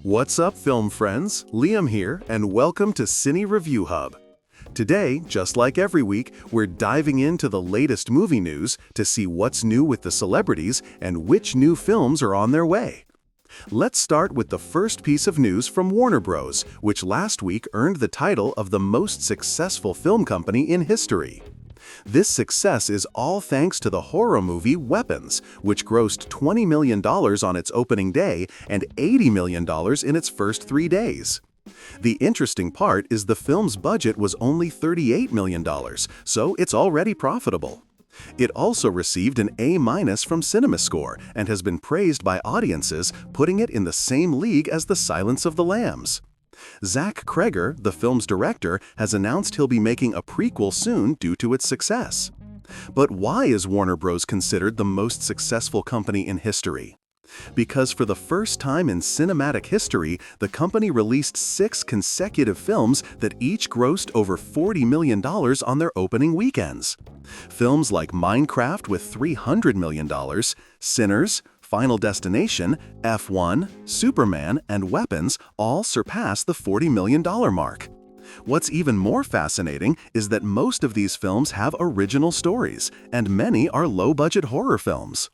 What's up, film friends? Liam here, and welcome to Cine Review Hub. Today, just like every week, we're diving into the latest movie news to see what's new with the celebrities and which new films are on their way. Let's start with the first piece of news from Warner Bros., which last week earned the title of the most successful film company in history. This success is all thanks to the horror movie Weapons, which grossed $20 million on its opening day and $80 million in its first 3 days. The interesting part is the film's budget was only $38 million, so it's already profitable. It also received an A- from CinemaScore and has been praised by audiences, putting it in the same league as The Silence of the Lambs. Zach Cregger, the film's director, has announced he'll be making a prequel soon due to its success. But why is Warner Bros. Considered the most successful company in history? Because for the first time in cinematic history, the company released 6 consecutive films that each grossed over $40 million on their opening weekends. Films like Minecraft with $300 million, Sinners, Final Destination, F1, Superman, and Weapons all surpass the $40 million mark. What's even more fascinating is that most of these films have original stories, and many are low-budget horror films.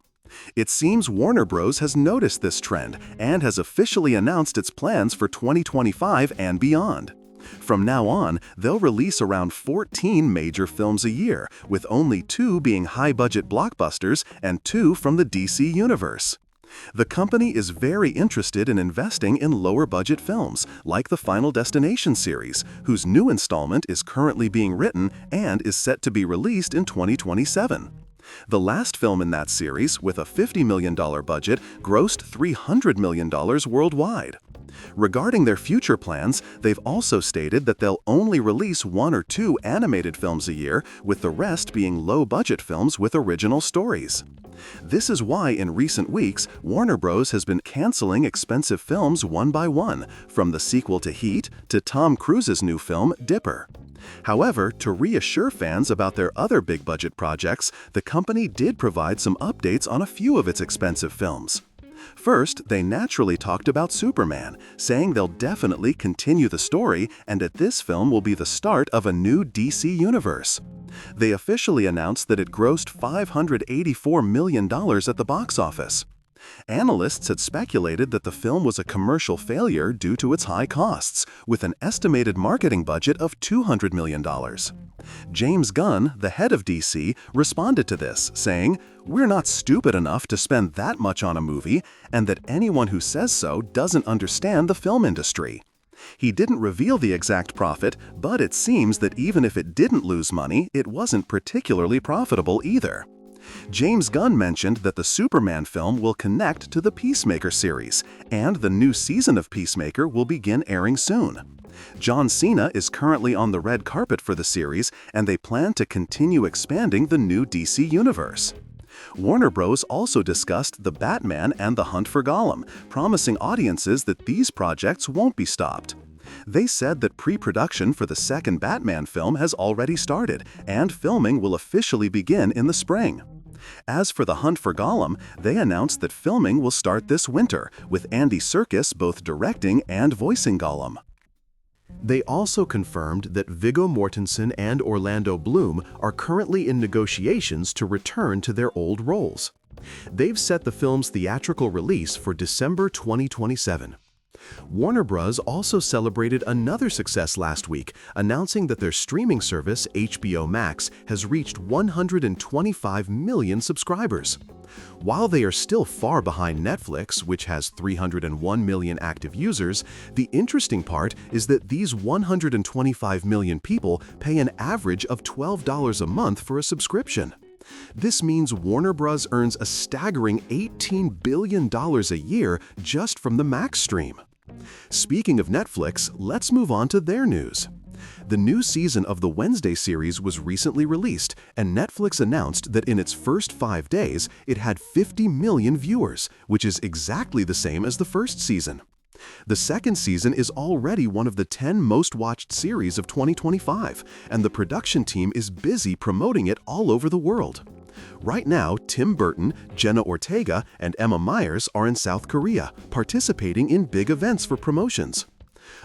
It seems Warner Bros. Has noticed this trend and has officially announced its plans for 2025 and beyond. From now on, they'll release around 14 major films a year, with only 2 being high-budget blockbusters and 2 from the DC universe. The company is very interested in investing in lower-budget films, like the Final Destination series, whose new installment is currently being written and is set to be released in 2027. The last film in that series, with a $50 million budget, grossed $300 million worldwide. Regarding their future plans, they've also stated that they'll only release 1 or 2 animated films a year, with the rest being low-budget films with original stories. This is why in recent weeks, Warner Bros. Has been canceling expensive films one by one, from the sequel to Heat to Tom Cruise's new film, Dipper. However, to reassure fans about their other big-budget projects, the company did provide some updates on a few of its expensive films. First, they naturally talked about Superman, saying they'll definitely continue the story and that this film will be the start of a new DC universe. They officially announced that it grossed $584 million at the box office. Analysts had speculated that the film was a commercial failure due to its high costs, with an estimated marketing budget of $200 million. James Gunn, the head of DC, responded to this, saying, "We're not stupid enough to spend that much on a movie, and that anyone who says so doesn't understand the film industry." He didn't reveal the exact profit, but it seems that even if it didn't lose money, it wasn't particularly profitable either. James Gunn mentioned that the Superman film will connect to the Peacemaker series, and the new season of Peacemaker will begin airing soon. John Cena is currently on the red carpet for the series, and they plan to continue expanding the new DC universe. Warner Bros. Also discussed The Batman and The Hunt for Gollum, promising audiences that these projects won't be stopped. They said that pre-production for the second Batman film has already started, and filming will officially begin in the spring. As for The Hunt for Gollum, they announced that filming will start this winter, with Andy Serkis both directing and voicing Gollum. They also confirmed that Viggo Mortensen and Orlando Bloom are currently in negotiations to return to their old roles. They've set the film's theatrical release for December 2027. Warner Bros. Also celebrated another success last week, announcing that their streaming service, HBO Max, has reached 125 million subscribers. While they are still far behind Netflix, which has 301 million active users, the interesting part is that these 125 million people pay an average of $12 a month for a subscription. This means Warner Bros. Earns a staggering $18 billion a year just from the Max stream. Speaking of Netflix, let's move on to their news. The new season of the Wednesday series was recently released, and Netflix announced that in its first 5 days, it had 50 million viewers, which is exactly the same as the first season. The second season is already one of the 10 most-watched series of 2025, and the production team is busy promoting it all over the world. Right now, Tim Burton, Jenna Ortega, and Emma Myers are in South Korea, participating in big events for promotions.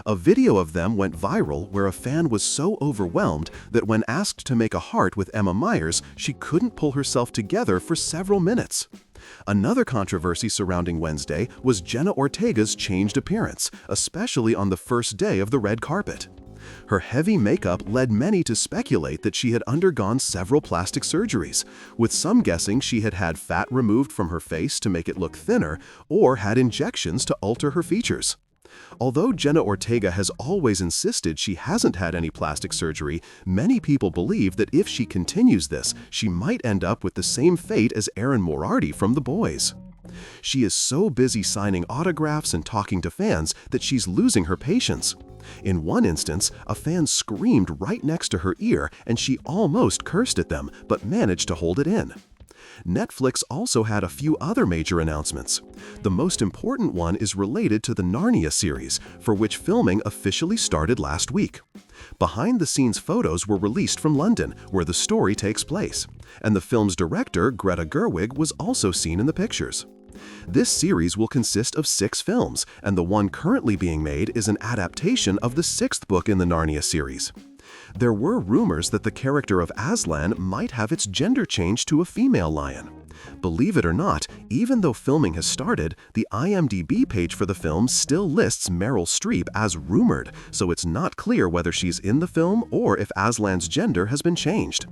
A video of them went viral where a fan was so overwhelmed that when asked to make a heart with Emma Myers, she couldn't pull herself together for several minutes. Another controversy surrounding Wednesday was Jenna Ortega's changed appearance, especially on the first day of the red carpet. Her heavy makeup led many to speculate that she had undergone several plastic surgeries, with some guessing she had had fat removed from her face to make it look thinner or had injections to alter her features. Although Jenna Ortega has always insisted she hasn't had any plastic surgery, many people believe that if she continues this, she might end up with the same fate as Erin Moriarty from The Boys. She is so busy signing autographs and talking to fans that she's losing her patience. In one instance, a fan screamed right next to her ear and she almost cursed at them, but managed to hold it in. Netflix also had a few other major announcements. The most important one is related to the Narnia series, for which filming officially started last week. Behind-the-scenes photos were released from London, where the story takes place, and the film's director, Greta Gerwig, was also seen in the pictures. This series will consist of 6 films, and the one currently being made is an adaptation of the 6th book in the Narnia series. There were rumors that the character of Aslan might have its gender changed to a female lion. Believe it or not, even though filming has started, the IMDb page for the film still lists Meryl Streep as rumored, so it's not clear whether she's in the film or if Aslan's gender has been changed.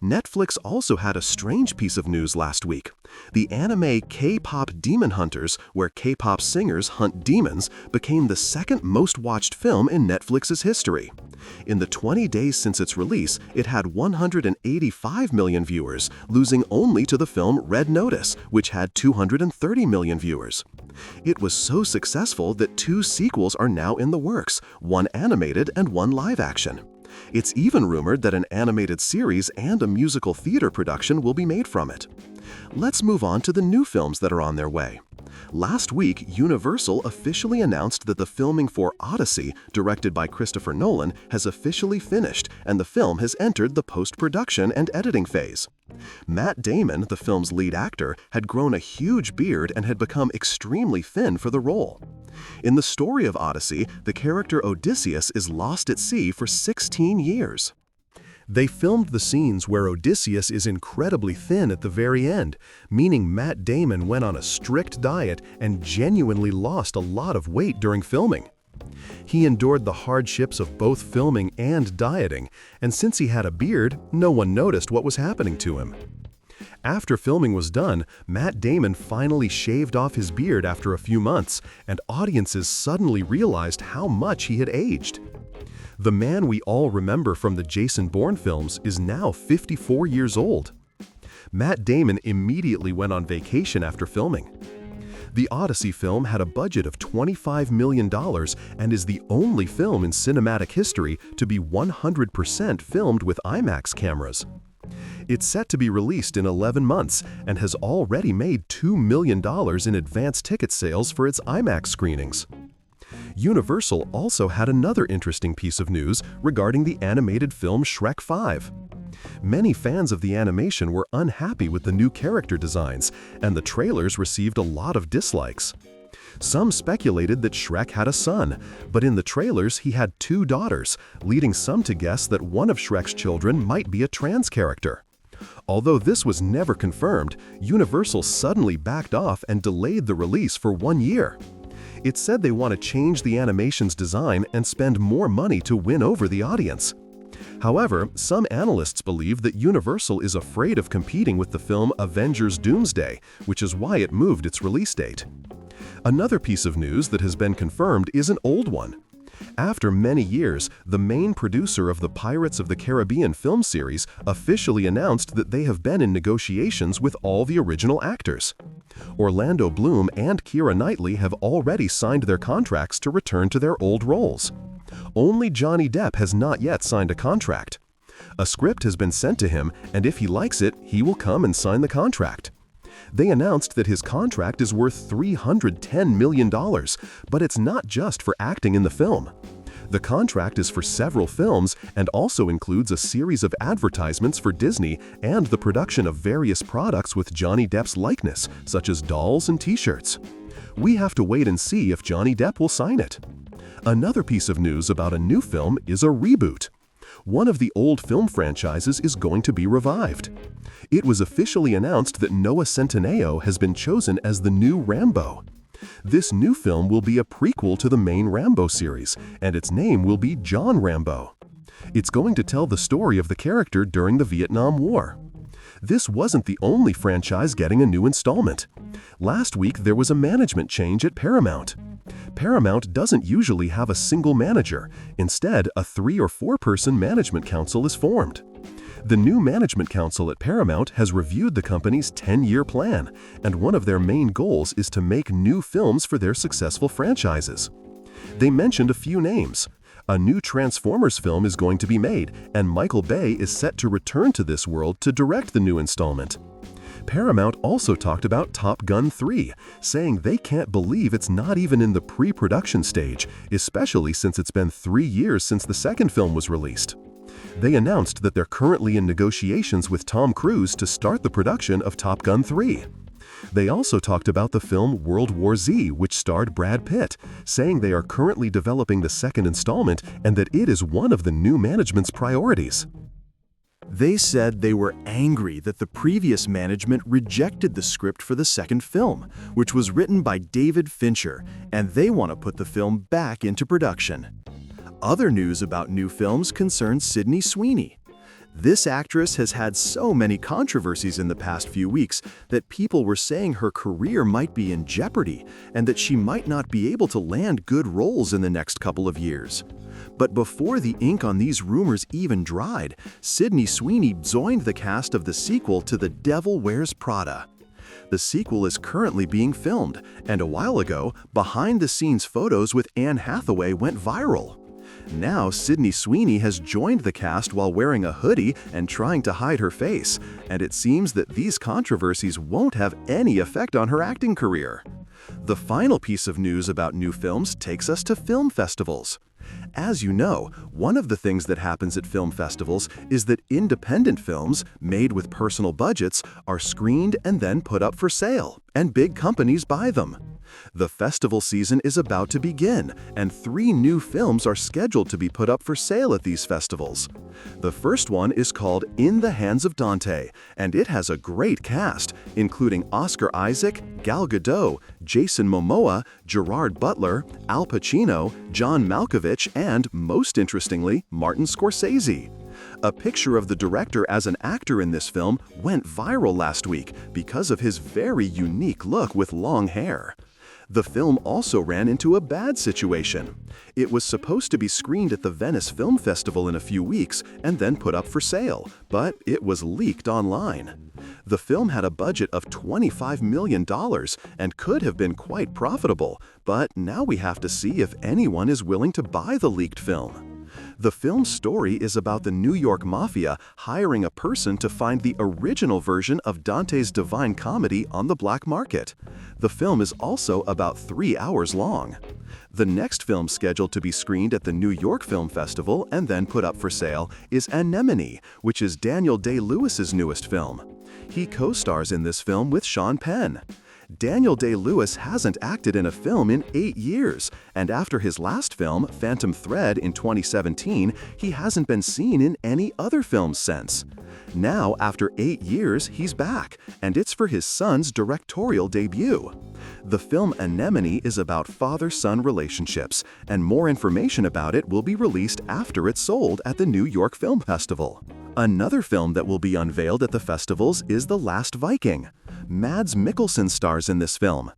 Netflix also had a strange piece of news last week. The anime K-pop Demon Hunters, where K-pop singers hunt demons, became the second most watched film in Netflix's history. In the 20 days since its release, it had 185 million viewers, losing only to the film Red Notice, which had 230 million viewers. It was so successful that 2 sequels are now in the works, one animated and one live action. It's even rumored that an animated series and a musical theater production will be made from it. Let's move on to the new films that are on their way. Last week, Universal officially announced that the filming for Odyssey, directed by Christopher Nolan, has officially finished, and the film has entered the post-production and editing phase. Matt Damon, the film's lead actor, had grown a huge beard and had become extremely thin for the role. In the story of Odyssey, the character Odysseus is lost at sea for 16 years. They filmed the scenes where Odysseus is incredibly thin at the very end, meaning Matt Damon went on a strict diet and genuinely lost a lot of weight during filming. He endured the hardships of both filming and dieting, and since he had a beard, no one noticed what was happening to him. After filming was done, Matt Damon finally shaved off his beard after a few months, and audiences suddenly realized how much he had aged. The man we all remember from the Jason Bourne films is now 54 years old. Matt Damon immediately went on vacation after filming. The Odyssey film had a budget of $25 million and is the only film in cinematic history to be 100% filmed with IMAX cameras. It's set to be released in 11 months and has already made $2 million in advance ticket sales for its IMAX screenings. Universal also had another interesting piece of news regarding the animated film Shrek 5. Many fans of the animation were unhappy with the new character designs, and the trailers received a lot of dislikes. Some speculated that Shrek had a son, but in the trailers he had 2 daughters, leading some to guess that one of Shrek's children might be a trans character. Although this was never confirmed, Universal suddenly backed off and delayed the release for 1 year. It said they want to change the animation's design and spend more money to win over the audience. However, some analysts believe that Universal is afraid of competing with the film Avengers Doomsday, which is why it moved its release date. Another piece of news that has been confirmed is an old one. After many years, the main producer of the Pirates of the Caribbean film series officially announced that they have been in negotiations with all the original actors. Orlando Bloom and Keira Knightley have already signed their contracts to return to their old roles. Only Johnny Depp has not yet signed a contract. A script has been sent to him, and if he likes it, he will come and sign the contract. They announced that his contract is worth $310 million, but it's not just for acting in the film. The contract is for several films and also includes a series of advertisements for Disney and the production of various products with Johnny Depp's likeness, such as dolls and t-shirts. We have to wait and see if Johnny Depp will sign it. Another piece of news about a new film is a reboot. One of the old film franchises is going to be revived. It was officially announced that Noah Centineo has been chosen as the new Rambo. This new film will be a prequel to the main Rambo series, and its name will be John Rambo. It's going to tell the story of the character during the Vietnam War. This wasn't the only franchise getting a new installment. Last week there was a management change at Paramount. Paramount doesn't usually have a single manager. Instead, a 3- or 4-person management council is formed. The new management council at Paramount has reviewed the company's 10-year plan, and one of their main goals is to make new films for their successful franchises. They mentioned a few names. A new Transformers film is going to be made, and Michael Bay is set to return to this world to direct the new installment. Paramount also talked about Top Gun 3, saying they can't believe it's not even in the pre-production stage, especially since it's been 3 years since the second film was released. They announced that they're currently in negotiations with Tom Cruise to start the production of Top Gun 3. They also talked about the film World War Z, which starred Brad Pitt, saying they are currently developing the second installment and that it is one of the new management's priorities. They said they were angry that the previous management rejected the script for the second film, which was written by David Fincher, and they want to put the film back into production. Other news about new films concerns Sydney Sweeney. This actress has had so many controversies in the past few weeks that people were saying her career might be in jeopardy and that she might not be able to land good roles in the next couple of years. But before the ink on these rumors even dried, Sydney Sweeney joined the cast of the sequel to The Devil Wears Prada. The sequel is currently being filmed, and a while ago, behind-the-scenes photos with Anne Hathaway went viral. Now, Sydney Sweeney has joined the cast while wearing a hoodie and trying to hide her face, and it seems that these controversies won't have any effect on her acting career. The final piece of news about new films takes us to film festivals. As you know, one of the things that happens at film festivals is that independent films, made with personal budgets, are screened and then put up for sale, and big companies buy them. The festival season is about to begin, and 3 new films are scheduled to be put up for sale at these festivals. The first one is called In the Hands of Dante, and it has a great cast, including Oscar Isaac, Gal Gadot, Jason Momoa, Gerard Butler, Al Pacino, John Malkovich, and, most interestingly, Martin Scorsese. A picture of the director as an actor in this film went viral last week because of his very unique look with long hair. The film also ran into a bad situation. It was supposed to be screened at the Venice Film Festival in a few weeks and then put up for sale, but it was leaked online. The film had a budget of $25 million and could have been quite profitable, but now we have to see if anyone is willing to buy the leaked film. The film's story is about the New York Mafia hiring a person to find the original version of Dante's Divine Comedy on the black market. The film is also about 3 hours long. The next film scheduled to be screened at the New York Film Festival and then put up for sale is Anemone, which is Daniel Day-Lewis's newest film. He co-stars in this film with Sean Penn. Daniel Day-Lewis hasn't acted in a film in 8 years, and after his last film, Phantom Thread, in 2017, he hasn't been seen in any other films since. Now, after 8 years, he's back, and it's for his son's directorial debut. The film Anemone is about father-son relationships, and more information about it will be released after it's sold at the New York Film Festival. Another film that will be unveiled at the festivals is The Last Viking. Mads Mikkelsen stars in this film.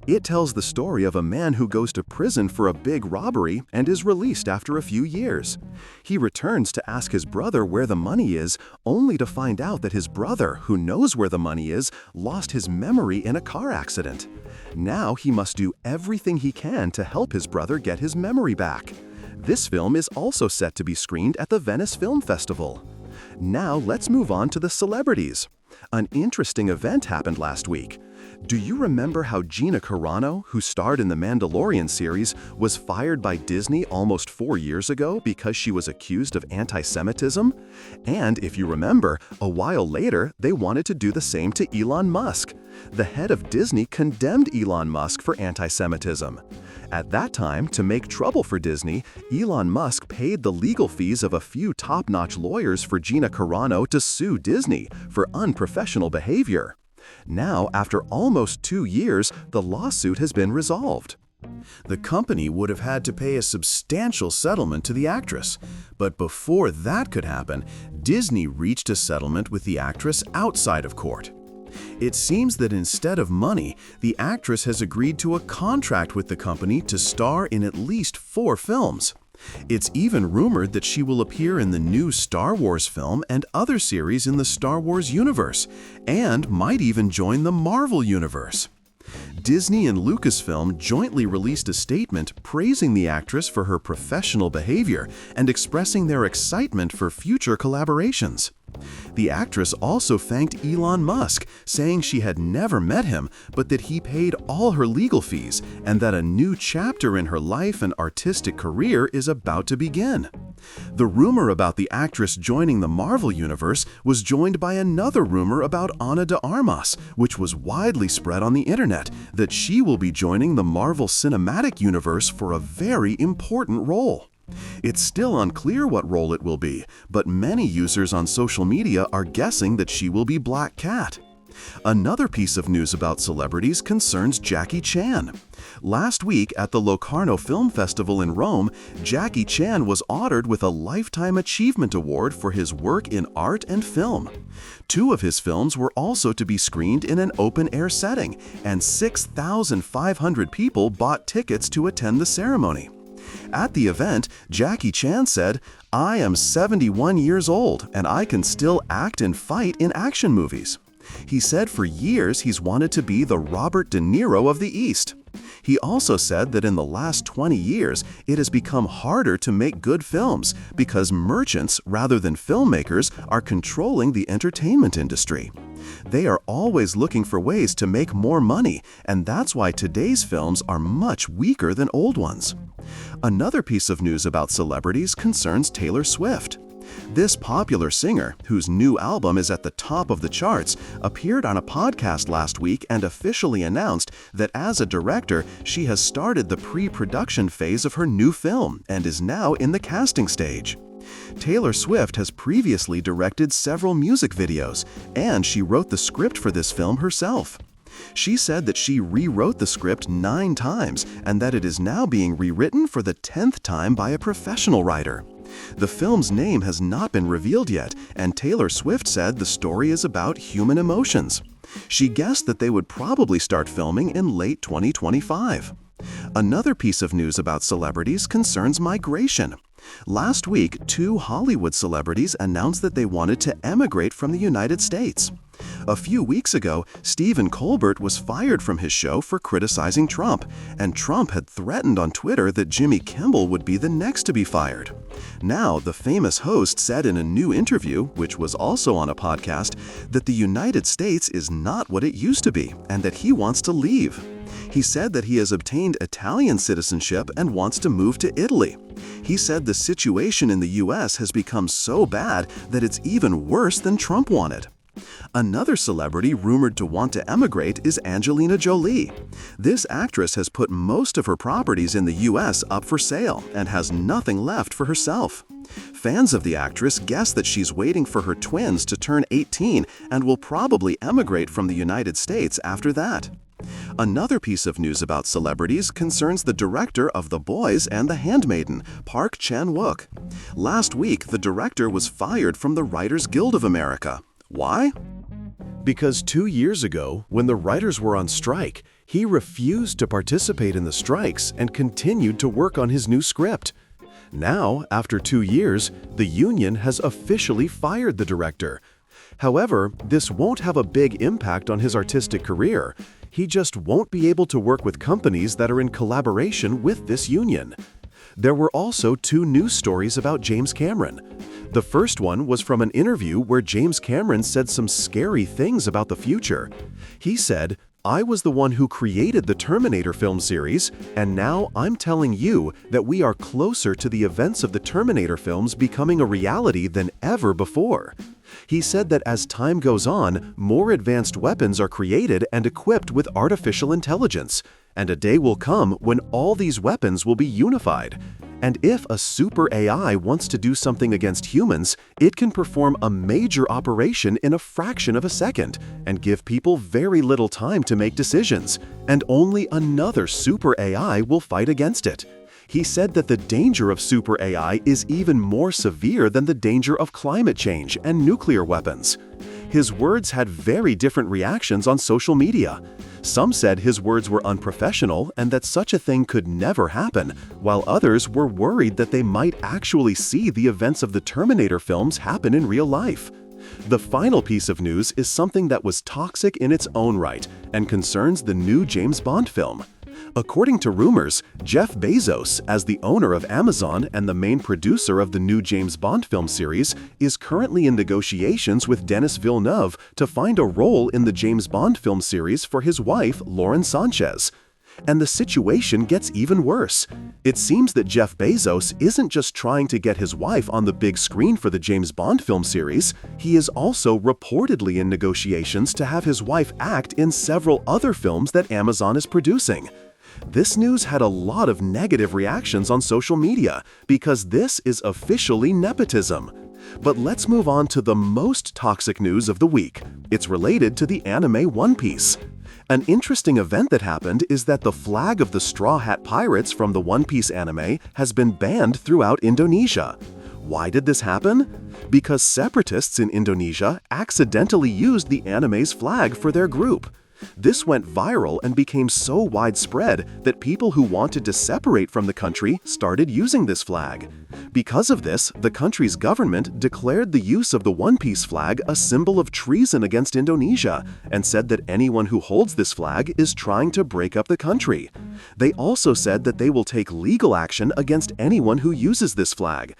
It tells the story of a man who goes to prison for a big robbery and is released after a few years. He returns to ask his brother where the money is, only to find out that his brother, who knows where the money is, lost his memory in a car accident. Now he must do everything he can to help his brother get his memory back. This film is also set to be screened at the Venice Film Festival. Now let's move on to the celebrities. An interesting event happened last week. Do you remember how Gina Carano, who starred in the Mandalorian series, was fired by Disney almost 4 years ago because she was accused of anti-Semitism? And if you remember, a while later, they wanted to do the same to Elon Musk. The head of Disney condemned Elon Musk for anti-Semitism. At that time, to make trouble for Disney, Elon Musk paid the legal fees of a few top-notch lawyers for Gina Carano to sue Disney for unprofessional behavior. Now, after almost 2 years, the lawsuit has been resolved. The company would have had to pay a substantial settlement to the actress, but before that could happen, Disney reached a settlement with the actress outside of court. It seems that instead of money, the actress has agreed to a contract with the company to star in at least 4 films. It's even rumored that she will appear in the new Star Wars film and other series in the Star Wars universe, and might even join the Marvel universe. Disney and Lucasfilm jointly released a statement praising the actress for her professional behavior and expressing their excitement for future collaborations. The actress also thanked Elon Musk, saying she had never met him, but that he paid all her legal fees and that a new chapter in her life and artistic career is about to begin. The rumor about the actress joining the Marvel universe was joined by another rumor about Ana de Armas, which was widely spread on the internet, that she will be joining the Marvel Cinematic Universe for a very important role. It's still unclear what role it will be, but many users on social media are guessing that she will be Black Cat. Another piece of news about celebrities concerns Jackie Chan. Last week at the Locarno Film Festival in Rome, Jackie Chan was honored with a Lifetime Achievement Award for his work in art and film. 2 of his films were also to be screened in an open-air setting, and 6,500 people bought tickets to attend the ceremony. At the event, Jackie Chan said, "I am 71 years old, and I can still act and fight in action movies." He said for years he's wanted to be the Robert De Niro of the East. He also said that in the last 20 years, it has become harder to make good films because merchants, rather than filmmakers, are controlling the entertainment industry. They are always looking for ways to make more money, and that's why today's films are much weaker than old ones. Another piece of news about celebrities concerns Taylor Swift. This popular singer, whose new album is at the top of the charts, appeared on a podcast last week and officially announced that as a director, she has started the pre-production phase of her new film and is now in the casting stage. Taylor Swift has previously directed several music videos, and she wrote the script for this film herself. She said that she rewrote the script 9 times and that it is now being rewritten for the 10th time by a professional writer. The film's name has not been revealed yet, and Taylor Swift said the story is about human emotions. She guessed that they would probably start filming in late 2025. Another piece of news about celebrities concerns migration. Last week, 2 Hollywood celebrities announced that they wanted to emigrate from the United States. A few weeks ago, Stephen Colbert was fired from his show for criticizing Trump, and Trump had threatened on Twitter that Jimmy Kimmel would be the next to be fired. Now, the famous host said in a new interview, which was also on a podcast, that the United States is not what it used to be, and that he wants to leave. He said that he has obtained Italian citizenship and wants to move to Italy. He said the situation in the US has become so bad that it's even worse than Trump wanted. Another celebrity rumored to want to emigrate is Angelina Jolie. This actress has put most of her properties in the US up for sale and has nothing left for herself. Fans of the actress guess that she's waiting for her twins to turn 18 and will probably emigrate from the United States after that. Another piece of news about celebrities concerns the director of The Boys and The Handmaiden, Park Chan-wook. Last week, the director was fired from the Writers Guild of America. Why? Because 2 years ago, when the writers were on strike, he refused to participate in the strikes and continued to work on his new script. Now, after 2 years, the union has officially fired the director. However, this won't have a big impact on his artistic career. He just won't be able to work with companies that are in collaboration with this union. There were also 2 news stories about James Cameron. The first one was from an interview where James Cameron said some scary things about the future. He said, "I was the one who created the Terminator film series, and now I'm telling you that we are closer to the events of the Terminator films becoming a reality than ever before." He said that as time goes on, more advanced weapons are created and equipped with artificial intelligence, and a day will come when all these weapons will be unified. And if a super AI wants to do something against humans, it can perform a major operation in a fraction of a second and give people very little time to make decisions, and only another super AI will fight against it. He said that the danger of super AI is even more severe than the danger of climate change and nuclear weapons. His words had very different reactions on social media. Some said his words were unprofessional and that such a thing could never happen, while others were worried that they might actually see the events of the Terminator films happen in real life. The final piece of news is something that was toxic in its own right and concerns the new James Bond film. According to rumors, Jeff Bezos, as the owner of Amazon and the main producer of the new James Bond film series, is currently in negotiations with Denis Villeneuve to find a role in the James Bond film series for his wife, Lauren Sanchez. And the situation gets even worse. It seems that Jeff Bezos isn't just trying to get his wife on the big screen for the James Bond film series, he is also reportedly in negotiations to have his wife act in several other films that Amazon is producing. This news had a lot of negative reactions on social media because this is officially nepotism. But let's move on to the most toxic news of the week. It's related to the anime One Piece. An interesting event that happened is that the flag of the Straw Hat Pirates from the One Piece anime has been banned throughout Indonesia. Why did this happen? Because separatists in Indonesia accidentally used the anime's flag for their group. This went viral and became so widespread that people who wanted to separate from the country started using this flag. Because of this, the country's government declared the use of the One Piece flag a symbol of treason against Indonesia and said that anyone who holds this flag is trying to break up the country. They also said that they will take legal action against anyone who uses this flag.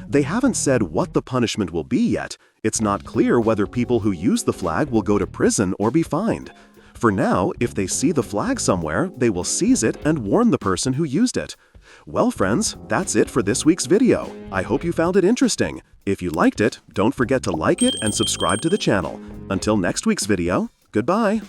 They haven't said what the punishment will be yet. It's not clear whether people who use the flag will go to prison or be fined. For now, if they see the flag somewhere, they will seize it and warn the person who used it. Well, friends, that's it for this week's video. I hope you found it interesting. If you liked it, don't forget to like it and subscribe to the channel. Until next week's video, goodbye.